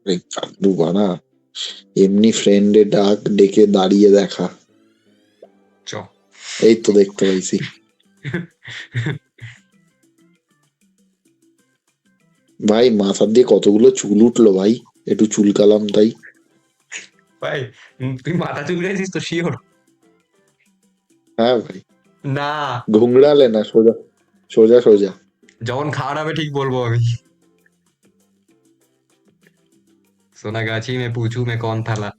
S1: আরে কাকু বাড়া, এমনি ফ্রেন্ডে ডাক, ডেকে দাঁড়িয়ে দেখা।
S2: চ।
S1: এই তো দেখতে পাইছি। ভাই মাথার দিয়ে কতগুলো চুল উঠলো ভাই, একটু চুলকালাম তাই।
S2: ভাই তুই মাথা চুলকাইছিস তো শিওর?
S1: হ্যাঁ ভাই।
S2: না,
S1: ঘুংড়ালে না, সোজা সোজা সোজা।
S2: যখন খাওয়া হবে ঠিক বলবো আমি। সোনাগাছি মে পুছু মে কোন থালা।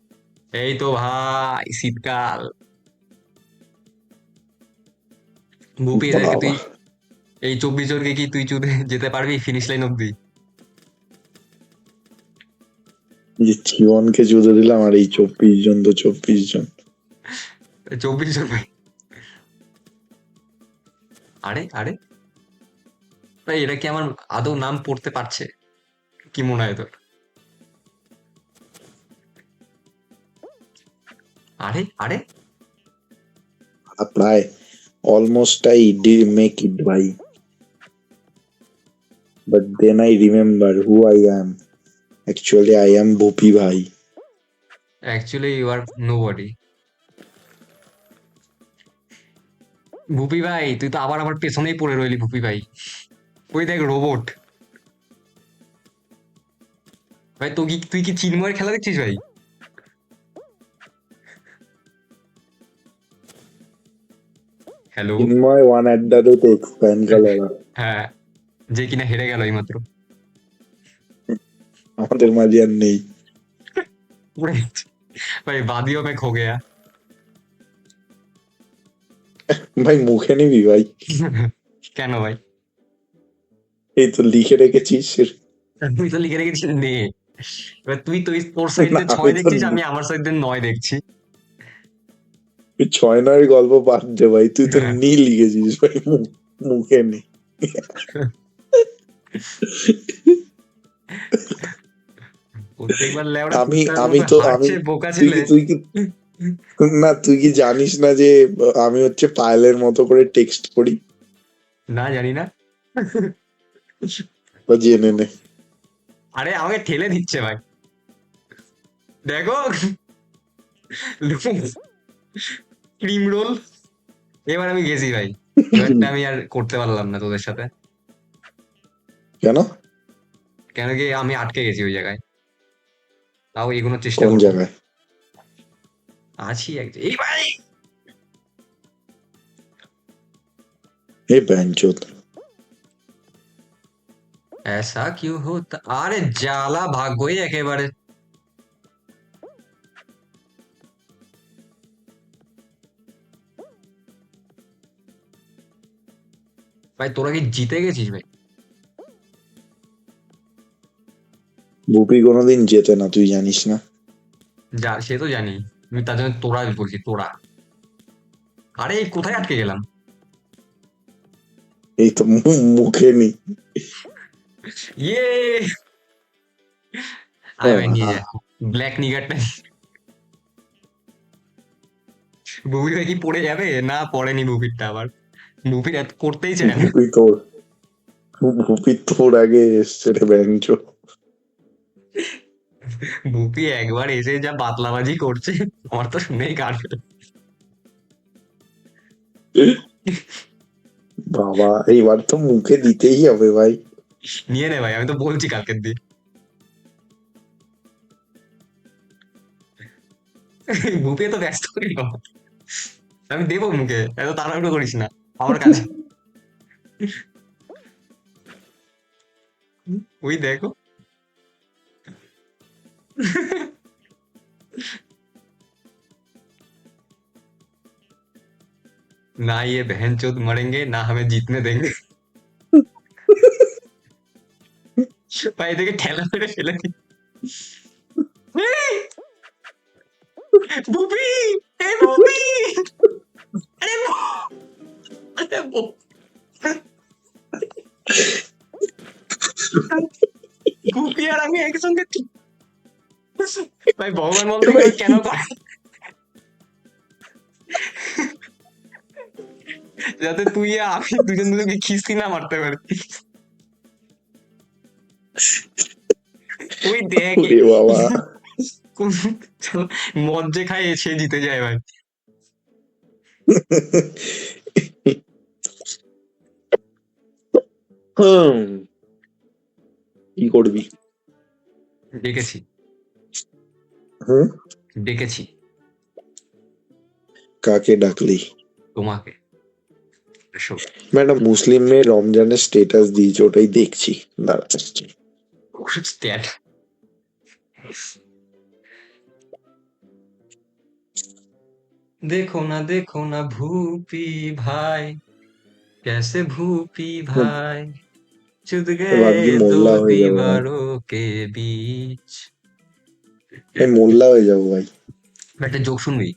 S2: এই তো ভাই শীতকাল। বুপি এদেরকে তুই,
S1: বাবা,
S2: এই 24 জনকে কি তুই চুদে যেতে পারবি ফিনিশ লাইন অব্দি?
S1: যে জীবনকে জুড়ে দিলাম, আর এই 24 জন তো 24 জন।
S2: 24 জন ভাই। আরে আরে ভাই, এরা কি আমার আদৌ নাম পড়তে পারছে? কি মনে হয় তোর? আরে আরে
S1: প্রায় almost I did make it ভাই, but then I remember who I am. Actually I am Bhupi ভাই।
S2: Actually you are nobody. Bhupi ভাই, তুই তো আবার আমার পেছনেই পড়ে রইলি ভুপি ভাই। ওই দেখ রোবট। ভাই তুই কি চিন্ময়ের খেলা দেখছিস ভাই? Hello.
S1: Chinmoy one at the rate x প্যানকালারা
S2: হ্যাঁ, যে কিনা হেরে গেল এইমাত্র।
S1: আমাদের মাঝে আর নেই।
S2: পুরো ভাই বাদিও মে খো গয়া।
S1: ভাই মুখে নিবি ভাই?
S2: কেন ভাই?
S1: এই তো লিখে রেখেছিস।
S2: তুই তো লিখে রেখেছিস নে। এবার তুই তোর সাইড
S1: না
S2: দিয়ে
S1: আমি
S2: ছয়
S1: তো
S2: দেখছিস, আমি আমার সাইড দিয়ে নয় দেখছি।
S1: ছয় নয় গল্প বাদ দে ভাই, তুই তো
S2: হ্যাঁ।
S1: নি লিখেছিস ভাই, মুখে নি।
S2: প্রত্যেকবার লেওড়া
S1: আমি
S2: কুত্তার
S1: আমি
S2: মতো
S1: তো আমি
S2: হাঁটছে বোকা
S1: তুই
S2: ছেলে।
S1: কি তুই কি না তুই কি জানিস না যে আমি হচ্ছে পায়েলের মতো করে টেক্সট করি?
S2: না, জানি না।
S1: বা জেনে নে।
S2: আরে আমাকে ঠেলে দিচ্ছে ভাই, দেখো। Cream roll. এবার আমি গেছি ভাই। এবারটা আমি আর করতে পারলাম না তোদের সাথে।
S1: কেন?
S2: কেন কি আমি আটকে গেছি ওই জায়গায়। তাও এগোনোর চেষ্টা
S1: কোন
S2: করবো।
S1: জায়গায়?
S2: আছি এক এই ভাই।
S1: এই ব্যাঞ্চোদ।
S2: ऐसा क्यों होता, আরে জ্বালা ভাগ্যই একেবারে। ভাই তোরা কি জিতে গেছিস ভাই?
S1: বুপি কোনোদিন জেতে না, তুই জানিস না?
S2: যা সে তো জানি। আমি তার জন্য তোরা বলছি, তোরা। আরে কোথায় আটকে গেলাম?
S1: এই তো মুখে নি।
S2: ইয়ে। আয় ভাই নিয়ে
S1: আহা,
S2: যা। ব্ল্যাক নিগারটা। বুবি ভাই কি পড়ে যাবে? না পড়েনি বুবিরটা আবার। বুবির এত করতেই চায় না।
S1: বুপি তোর বুপি তোর আগে এসছে রে ব্যাঞ্চো।
S2: বুপি একবার এসে যা বাতলাবাজি করছে, আমার তো শুনেই কাটবে।
S1: বাবা এইবার তো মুখে দিতেই হবে ভাই।
S2: নিয়ে নে ভাই, আমি তো বলছি কালকের দিন। বুপি তো ব্যস্ত করি না। আমি দেবো মুখে, এত তাড়াহুড়ো করিস না। আমার কাছে। ওই দেখো। ना ये बहनचोद मरेंगे ना हमें जीतने देंगे। ভাই এদিকে ঠেলা মেরে ফেলে দি। বুবি, এ বুবি, আরে আরে বুবি আর আমি একসঙ্গে ভাই ভগবান বলতে
S1: ভাই
S2: এগুলো কেন করে? যাতে তুই আর আমি দুজন দুজনকে খিস্তি না মারতে পারি। ওই দেখ
S1: ওরে বাবা।
S2: কোন মদ যে খায় সে জিতে যায় ভাই।
S1: হুম, কি করবি?
S2: ডেকেছি।
S1: হুম?
S2: ডেকেছি
S1: কাকে ডাকলি?
S2: তোমাকে। এসো।
S1: ম্যাডাম মুসলিম মেয়ে রমজানের স্টেটাস দিয়েছে, ওটাই দেখছি। দাঁড়া আসছি।
S2: স্ট্যাট। देखो ना भूपी भाई, कैसे भूपी भाई चुद
S1: ভাবছি
S2: गए दो
S1: মোল্লা হয়ে যাবো ভাই।
S2: दीवारों के बीच।
S1: এই মোল্লা হয়ে যাবো ভাই।
S2: একটা জোক শুনবি?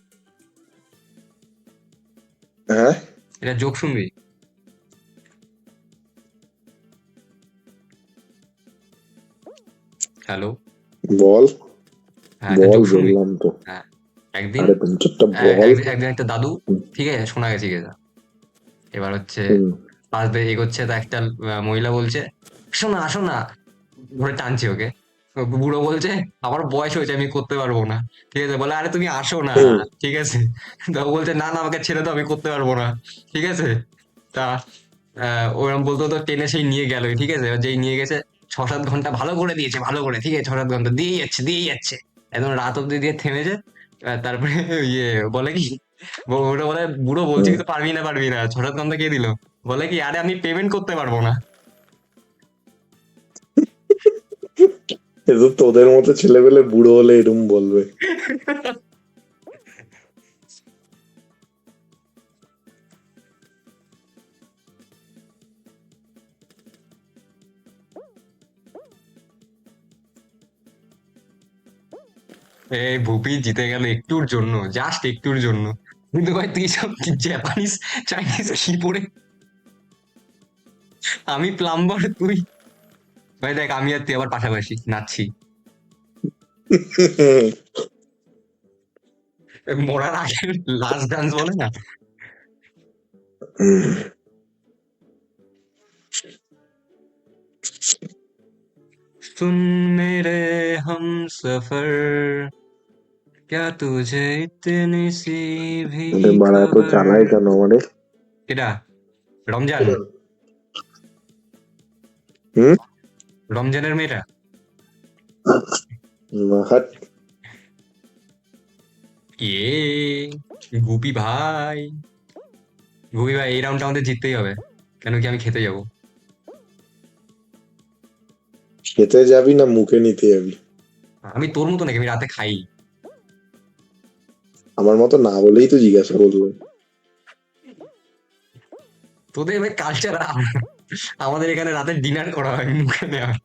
S1: হ্যাঁ,
S2: এটা জোক শুনবি? হ্যালো।
S1: বল।
S2: হ্যাঁ একটা
S1: বল
S2: জোক শুনবি?
S1: বললাম তো।
S2: হ্যাঁ। একদিন
S1: আরে তুমি চুপটা বল।
S2: একদিন একটা দাদু,
S1: হুম,
S2: ঠিক আছে শোনা গেছে গেছে। এবার হচ্ছে
S1: হুম,
S2: পাশ দিয়ে এগোচ্ছে, তা একটা মহিলা বলছে আসো না আসো না, ধরে টানছে ওকে। বুড়ো বলছে আমার বয়স হয়েছে, আমি করতে পারবো না। ঠিক আছে, বলে আরে তুমি আসো না।
S1: হুম।
S2: ঠিক আছে, তা ও বলছে না না আমাকে ছেড়ে দাও, আমি করতে পারবো না। ঠিক আছে, তা ওরকম বলতে তো টেনে সেই নিয়ে গেল। ঠিক আছে, যেই নিয়ে গেছে 6-7 ঘন্টা ভালো করে দিয়েছে, ভালো করে, ঠিক আছে, 6-7 ঘন্টা দিয়েই যাচ্ছে দিয়েই যাচ্ছে, একদম রাত অব্দি দিয়ে থেমেছে। তারপরে ইয়ে বলে কি, ওটা বলে বুড়ো বলছি
S1: হুম।
S2: কি তো পারবি না পারবি না, 6-7 ঘন্টা কে দিল? বলে কি আরে আমি পেমেন্ট করতে পারবো না।
S1: এ তো তোদের মতো ছেলেপেলে বুড়ো হলে এরম বলবে।
S2: এই ভুপি জিতে গেল একটুর জন্য, জাস্ট একটুর জন্য। কিন্তু ভাই তুই সব কি জাপানিজ চাইনিজ কি পড়ে, আমি প্লাম্বার তুই। ভাই দেখ আমি আর তুই আবার পাশাপাশি নাচছি, মরার আগে লাস্ট ডান্স বলে না। सुन मेरे हम सफर, क्या तुझे इतनी सी भी
S1: ওরে বাড়া এত
S2: खबर।
S1: জ্বালায় কেন আমারে?
S2: এটা রমজান,
S1: হুম।
S2: রমজানের মেয়েটা।
S1: হাট।
S2: গুপি ভাই, গুপি ভাই এই রাউন্ডটা আমাদের জিততেই হবে, কেন কি আমি খেতে যাবো।
S1: খেতে যাবি না মুখে নিতে যাবি?
S2: আমি তোর মতো নাকি, আমি রাতে খাই।
S1: আমার মতো না বলেই তো জিজ্ঞাসা করলো।
S2: তোদের ভাই কালচার, আমাদের এখানে রাতে ডিনার করা হয়, মুখে নেওয়া হয়।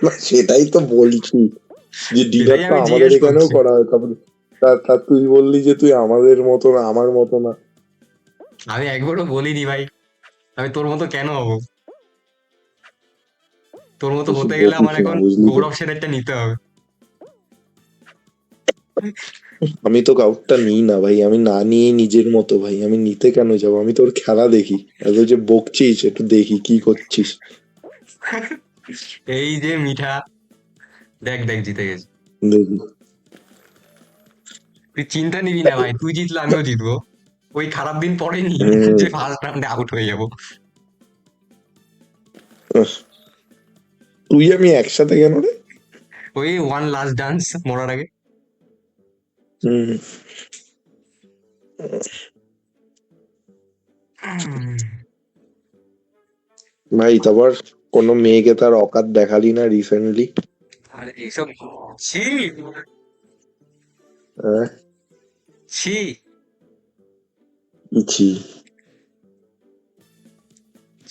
S1: না সেটাই তো বলছি, যে
S2: এটাই
S1: ডিনারটা
S2: আমি
S1: আমাদের
S2: জিজ্ঞেস
S1: এখানেও
S2: করছি।
S1: করা হয়, তারপরে তা তুই বললি যে তুই আমাদের মতো না, আমার মতো না।
S2: আমি একবারও বলিনি ভাই, আমি তোর মতো কেন হবো? তোর মতো
S1: বেশি
S2: হতে গেলে
S1: বকিস
S2: আমার
S1: না
S2: এখন
S1: বুঝলি তো।
S2: গৌরব সেরেরটা নিতে হবে।
S1: আমি তো কাউরটা নিই না ভাই, আমি না নিয়েই নিজের মতো ভাই, আমি নিতে কেন যাবো? আমি তোর খেলা দেখি, এত যে বকছিস একটু দেখি কি করছিস।
S2: এই যে মিঠা, দেখ দেখ জিতে গেছি।
S1: দেখি।
S2: তুই চিন্তা নিবি না ভাই, তুই জিতলে আমিও জিতবো। ওই খারাপ দিন পড়েনি
S1: হুম।
S2: যে ফার্স্ট রাউন্ডে আউট হয়ে যাবো।
S1: আহ, তুই আমি একসাথে কেন রে?
S2: ওই ওয়ান লাস্ট ডান্স মরার আগে।
S1: হুম। ভাই তারপর কোনো মেয়েকে তার অকাত দেখালি না রিসেন্টলি?
S2: আরে এইসব ছি,
S1: হ্যাঁ।
S2: ছি,
S1: ছি।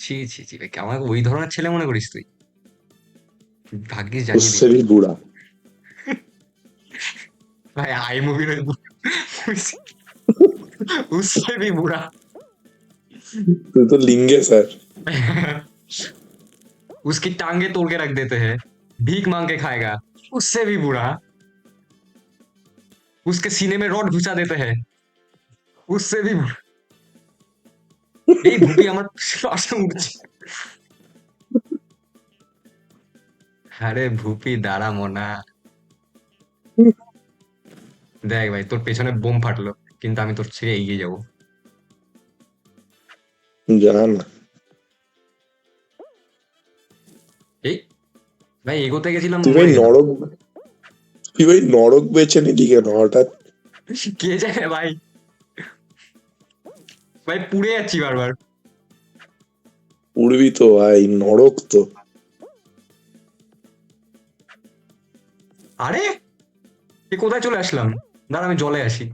S2: ছি ছি ছি ভাই, আমাকে ওই ধরনের ছেলে মনে করিস তুই? ভাগ্যিস জানিয়ে
S1: उससे
S2: দিলি।
S1: भी बुरा।
S2: भाई आई मूवी में उससे भी बुरा।
S1: तू तो लिंगे सर।
S2: उसकी टांगे तोड़ के रख देते हैं, भीख मांग के खाएगा, उससे भी बुरा। उसके सीने में रॉड घुसा देते हैं, उससे भी बुरा। এই ভুপি আমার শ্বাসে উঠছে। আরে ভুপি দাঁড়া মোনা, দেখ ভাই তোর পেছনে বোম ফাটলো, কিন্তু আমি তোর থেকে এগিয়ে যাবো।
S1: জানা।
S2: এই ভাই এগোতে গেছিলাম
S1: তুই ভাই
S2: মরে গেলাম।
S1: নরক, তুই ভাই নরক বেছে নিলি কেন হঠাৎ?
S2: কে জানে ভাই, ভাই পুড়ে যাচ্ছি বারবার।
S1: উড়বি তো ভাই, নরক তো।
S2: আরে এ কোথায় চলে আসলাম, দাঁড়া আমি জলে আসি।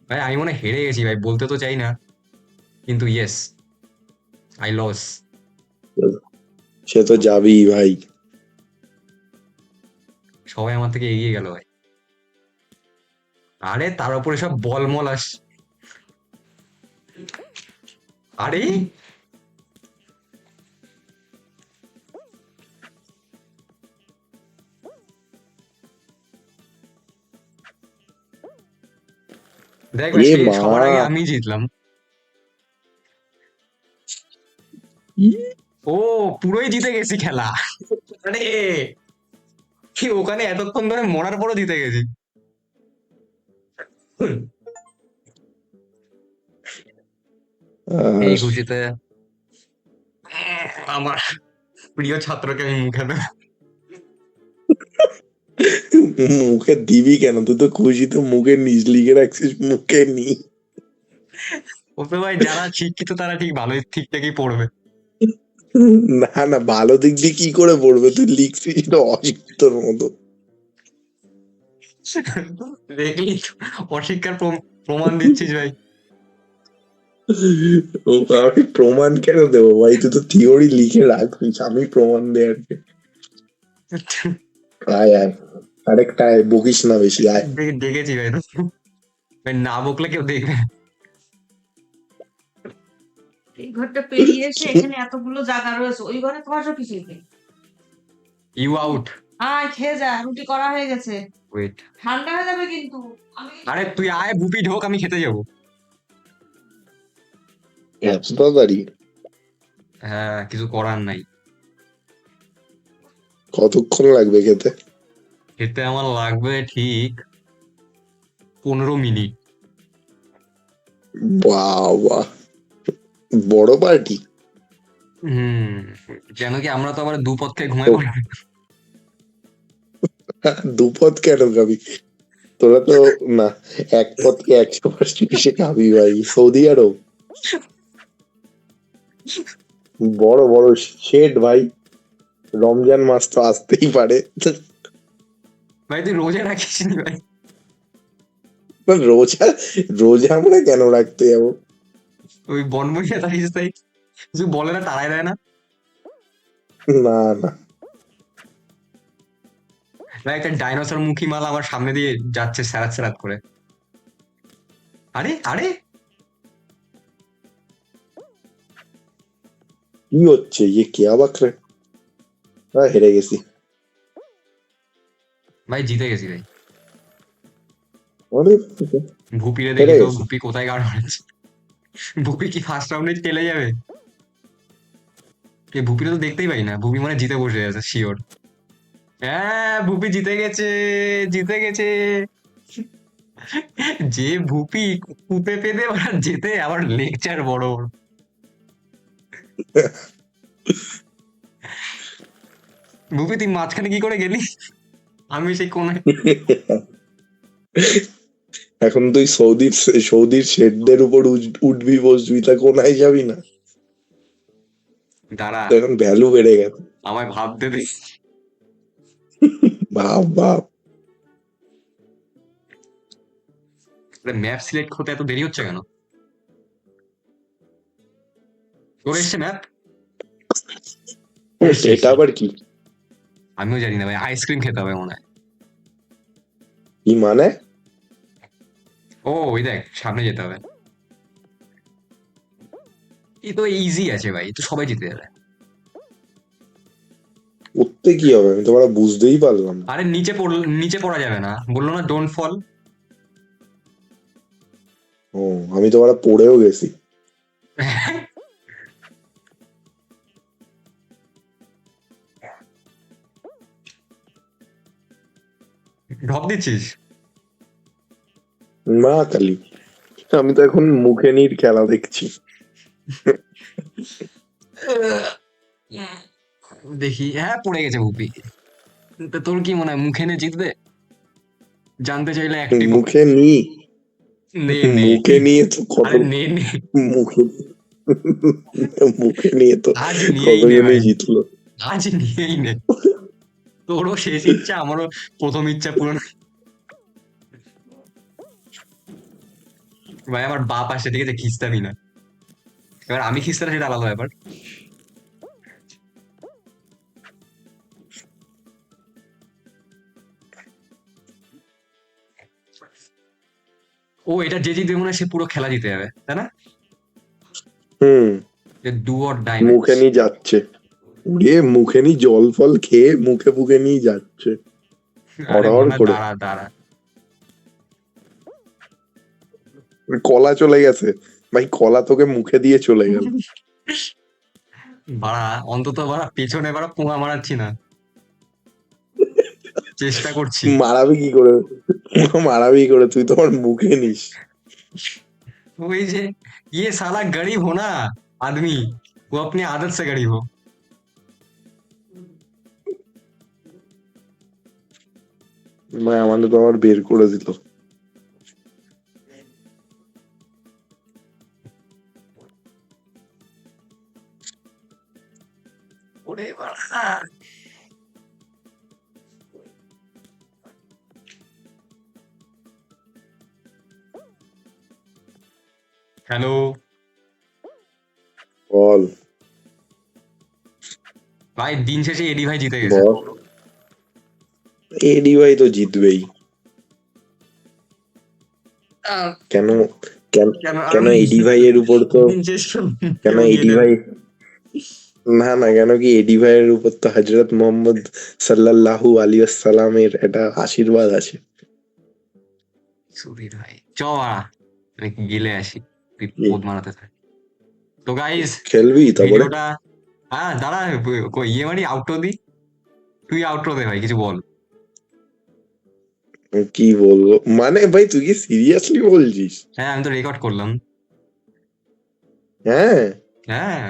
S2: ভাই আমি মনে হয় হেরে গেছি ভাই, বলতে তো চাই না, কিন্তু ইয়েস আই লস।
S1: সে তো যাবি ভাই।
S2: সবাই আমার থেকে এগিয়ে গেল ভাই। আরে তার উপরে সব বলমল আস। আরে দেখ ভাই
S1: এ মা।
S2: সবার আগে আমি জিতলাম। পুরোই জিতে গেছি খেলা। আরে কি ওখানে এতক্ষণ ধরে মরার পরও জিতে গেছি। এই
S1: আর
S2: খুশিতে আমার প্রিয় ছাত্রকে আমি মুখে দেব।
S1: মুখে দিবি কেন? তুই তো খুশি তো মুখে নিজ লিখে রাখছিস, মুখে নি।
S2: ওকে ভাই, যারা শিক্ষিত তারা ঠিক ভালোই ঠিকঠাকই পড়বে।
S1: না না, ভালো দিক দিয়ে কি করে পড়বে? তুই লিখছিস এটা অশিক্ষিতর মতো।
S2: দেখলি তো, অশিক্ষার প্রমাণ দিচ্ছিস ভাই।
S1: ও, আমি প্রমাণ কেন দেবো ভাই? তুই তো থিওরি লিখে রাখছিস, আমি প্রমাণ দেয়ার কে? আয় আয়, আরেকটা আয়, বকিস না বেশি, আয়।
S2: দেখেছি ভাই তো। ভাই না বকলে কেউ দেখবে না।
S3: এই ঘরটা পেরিয়ে এসে এখানে এতগুলো জায়গা রয়েছে, ওই ঘরে তোমার সব কিছু নেই।
S2: You out.
S3: আয় খেয়ে যা, রুটি করা হয়ে গেছে,
S2: ওয়েট।
S3: ঠান্ডা হয়ে যাবে কিন্তু। আমি
S2: আরে তুই আয়, ভুপি ঢোক, আমি খেতে যাবো।
S1: এত তাড়াতাড়ি?
S2: হ্যাঁ, কিছু করার নাই।
S1: কতক্ষণ লাগবে খেতে?
S2: খেতে আমার লাগবে ঠিক 15 মিনিট।
S1: বাবা, বড় পার্টি।
S2: হুম। কেন কি আমরা তো আবার দুপদ খেয়ে ঘুমাই
S1: তো
S2: পড়ি।
S1: দুপদ কেন খাবি? তোরা তো, না, এক পথকে 100% এসে খাবি ভাই, সৌদি আরব। বড় বড় শেড ভাই, রমজান মাস তো আসতেই পারে।
S2: ভাই তুই রোজা রাখিস নি ভাই?
S1: রোজা, রোজা আমরা কেন রাখতে যাবো?
S2: ওই বনভোজে থাকিস তাই কিছু বলে না, তাড়াই দেয় না?
S1: না না,
S2: ভাই একটা ডাইনোসর মুখী মাল আমার সামনে দিয়ে যাচ্ছে স্যারাত স্যারাত করে। আরে আরে
S1: কি হচ্ছে? ইয়ে কে বাকরে? হেরে গেছি।
S2: ভাই জিতে গেছি ভাই।
S1: আরে,
S2: ভুপিরে দেখি
S1: হেরে
S2: তো,
S1: গেছি।
S2: ভুপি কোথায় গাড় মারছে। ভুপি কি ফার্স্ট রাউন্ডে চলে যাবে? এই ভুপিরে তো দেখতেই পাই না, ভুপি মানে জিতে বসে আছে শিওর। হ্যাঁ, ভুপি জিতে গেছে, জিতে গেছে। যে ভুপি কুপে পেতে আবার যেতে আবার লেকচার বড় বড়। ভুপি তুই মাঝখানে কি করে গেলি? আমি সেই কোনায়।
S1: এখন তুই সৌদির শেডদের উপর উঠবি বসবি, তা কোনায় যাবি না?
S2: দাঁড়া,
S1: তো এখন ভ্যালু বেড়ে গেছে।
S2: আমায় ভাবতে দে।
S1: বাপ বাপ।
S2: ম্যাপ সিলেক্ট হতে এত দেরি হচ্ছে কেন? তোর এসছে ম্যাপ?
S1: এটা আবার কি?
S2: আমিও জানি না ভাই, আইসক্রিম খেতে হবে মনে হয়।
S1: কি মানে?
S2: ও ওই দেখ, সামনে যেতে হবে। এই তো ইজি আছে ভাই, এই তো সবাই জিতে যাবে।
S1: উঠতে কি হবে? আমি তো ওরা বুঝতেই পারলাম না।
S2: আরে নিচে পড়া যাবে না, বললো না ডোন্ট ফল।
S1: ও, আমি তো ওরা পড়েও গেছি।
S2: ঢপ দিচ্ছিস?
S1: মা কালী, আমি তো এখন মুখে নির খেলা দেখছি।
S2: দেখি, হ্যাঁ পড়ে গেছে ভুপি। তা তোর কি মনে হয় মুখে নে জিতবে? জানতে চাইলে একটি
S1: মুখে নি,
S2: নে নে।
S1: মুখে নিয়ে তো কত,
S2: আরে নে নে,
S1: মুখে, মুখে নিয়ে তো
S2: আজ নিয়েই নে
S1: কতজনই
S2: ভাই,
S1: জিতলো।
S2: আজ নিয়েই নে। তোরও শেষ ইচ্ছা, আমারও প্রথম ইচ্ছা পূরণ। ভাই আমার বাপ আসছে, ঠিক আছে, খিস্তাবি না। এবার আমি খিস্তাটা সেটা আলাদা ব্যাপার। ও এটা যে জিতবে মনে হয় সে পুরো খেলা জিতে যাবে, তাই না?
S1: হুম,
S2: যে ডু অর ডাই ম্যাচ।
S1: মুখে নিয়ে যাচ্ছে। উড়ে মুখে নিয়ে জল ফল খেয়ে মুখে ফুকে নিয়ে যাচ্ছে
S2: আরে
S1: হড়হড়
S2: মনে হয়
S1: করে।
S2: দাঁড়া দাঁড়া।
S1: কলা চলে গেছে ভাই, কলা তোকে মুখে দিয়ে চলে গেল।
S2: বাড়া অন্তত বাড়া পেছনে বাড়া পোঙা মারাচ্ছি না, চেষ্টা করছি।
S1: মারাবি কি করে? মারাবি কি করে? তুই তো আমার মুখে নিস।
S2: वही जे, ये साला गरीब हो ना आदमी, वो अपनी आदत से गरीब हो।
S1: ভাই আমাদের তো আবার বের করে দিল।
S2: ওরে বাড়া, হ্যালো
S1: বল
S2: ভাই, দিন শেষে এডি ভাই জিতে গেছে।
S1: বল, এডি ভাই তো জিতবেই।
S2: আহ,
S1: কেন? কেন?
S2: কেন
S1: কেন এডি ভাইয়ের উপর তো,
S2: দিন শেষে
S1: কেন এডি ভাই, না না, কেন কি এডি ভাইয়ের উপর তো হযরত মুহাম্মদ সাল্লাল্লাহু আলাইহি ওয়াসাল্লামের একটা আশীর্বাদ আছে।
S2: সুধীর ভাই চ বাড়া, আমি গেলে আসি, তুই
S1: কি?
S2: পোদ মারাতে থাক। তো গাইস
S1: খেলবি তারপরে?
S2: ভিডিওটা, হ্যাঁ দাঁড়া, ইয়ে মানে আউটরো দি, তুই আউটরো দে ভাই, কিছু বল।
S1: কি বলবো মানে ভাই, তুই কি সিরিয়াসলি বলছিস?
S2: হ্যাঁ আমি তো রেকর্ড করলাম।
S1: হ্যাঁ
S2: হ্যাঁ।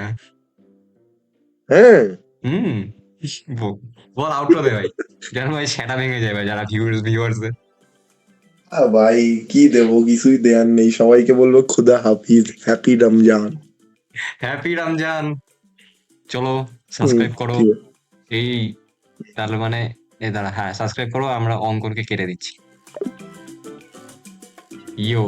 S1: হ্যাঁ।
S2: হুম। বল আউটরো দে ভাই, যেন ভাই সেটা ভেঙে যায় ভাই, যারা ভিউয়ার্সদের।
S1: ভাই কি দেবো? কিছুই দেয়ার নেই, সবাইকে বলবো খুদা হাফিজ, হ্যাপি রমজান।
S2: হ্যাপি রমজান। চলো সাবস্ক্রাইব করো।
S1: কি?
S2: এই তাহলে মানে, এ দাঁড়া, হ্যাঁ সাবস্ক্রাইব করো, আমরা অঙ্কনকে কেটে দিচ্ছি। ইয়ো।